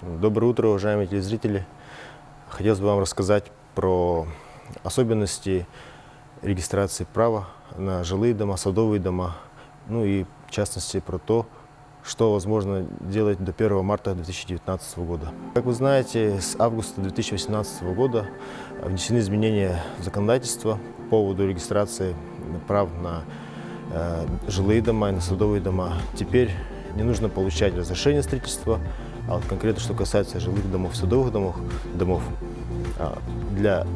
Доброе утро, уважаемые телезрители. Хотелось бы вам рассказать про особенности регистрации права на жилые дома, садовые дома, ну и в частности про то, что возможно делать до 1 марта 2019 года. Как вы знаете, с августа 2018 года внесены изменения в законодательство по поводу регистрации прав на жилые дома и на садовые дома. Теперь не нужно получать разрешение на строительство, а вот конкретно, что касается жилых домов, садовых домов, для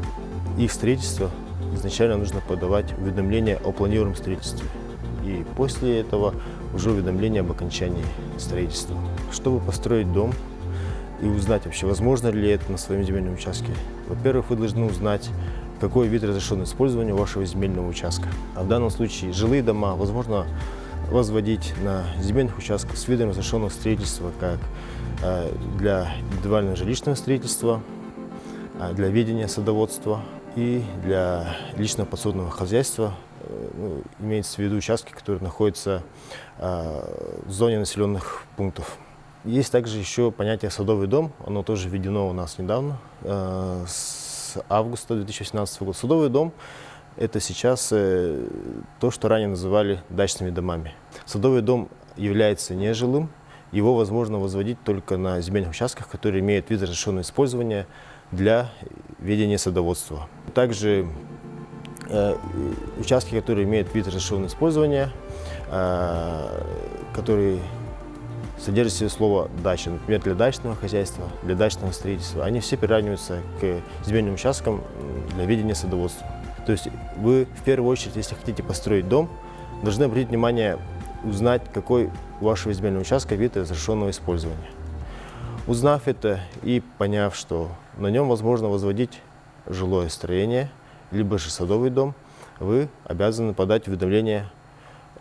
их строительства изначально нужно подавать уведомление о планируемом строительстве. И после этого уже уведомление об окончании строительства. Чтобы построить дом и узнать вообще, возможно ли это на своем земельном участке, во-первых, вы должны узнать, какой вид разрешенного использования вашего земельного участка. А в данном случае жилые дома возможно возводить на земельных участках с видом разрешенного строительства, как для индивидуального жилищного строительства, для ведения садоводства и для личного подсобного хозяйства. Имеется в виду участки, которые находятся в зоне населенных пунктов. Есть также еще понятие «садовый дом». Оно тоже введено у нас недавно, с августа 2018 года. Садовый дом – это сейчас то, что ранее называли дачными домами. Садовый дом является нежилым. Его возможно возводить только на земельных участках, которые имеют вид разрешенного использования для ведения садоводства. Также участки, которые имеют вид разрешенного использования, которые содержат в себе слово «дача», например, для дачного хозяйства, для дачного строительства, они все приравниваются к земельным участкам для ведения садоводства. То есть вы в первую очередь, если хотите построить дом, должны обратить внимание, узнать, какой у вашего земельного участка вид разрешенного использования. Узнав это и поняв, что на нем возможно возводить жилое строение, либо же садовый дом, вы обязаны подать уведомление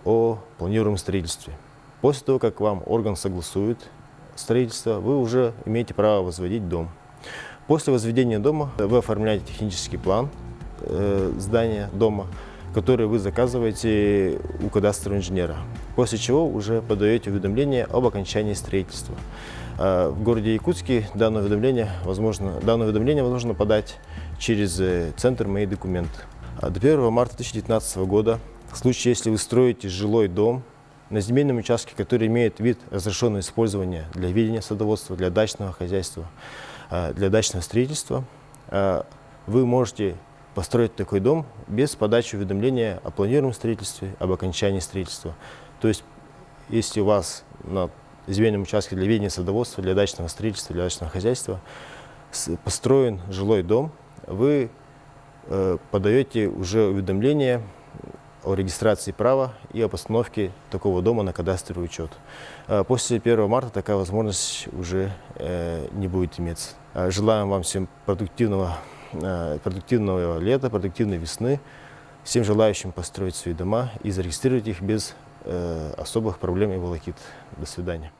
о планируемом строительстве. После того, как вам орган согласует строительство, вы уже имеете право возводить дом. После возведения дома вы оформляете технический план здания дома, который вы заказываете у кадастрового инженера, после чего уже подаете уведомление об окончании строительства. В городе Якутске данное уведомление возможно подать через центр «Мои документы». До 1 марта 2019 года, в случае, если вы строите жилой дом на земельном участке, который имеет вид разрешенного использования для ведения садоводства, для дачного хозяйства, для дачного строительства, вы можете построить такой дом без подачи уведомления о планируемом строительстве, об окончании строительства. То есть, если у вас на земельном участке для ведения садоводства, для дачного строительства, для дачного хозяйства построен жилой дом, вы подаете уже уведомление о регистрации права и о постановке такого дома на кадастровый учет. После 1 марта такая возможность уже не будет иметься. Желаем вам всем продуктивного лета, продуктивной весны, всем желающим построить свои дома и зарегистрировать их без особых проблем и волокит. До свидания.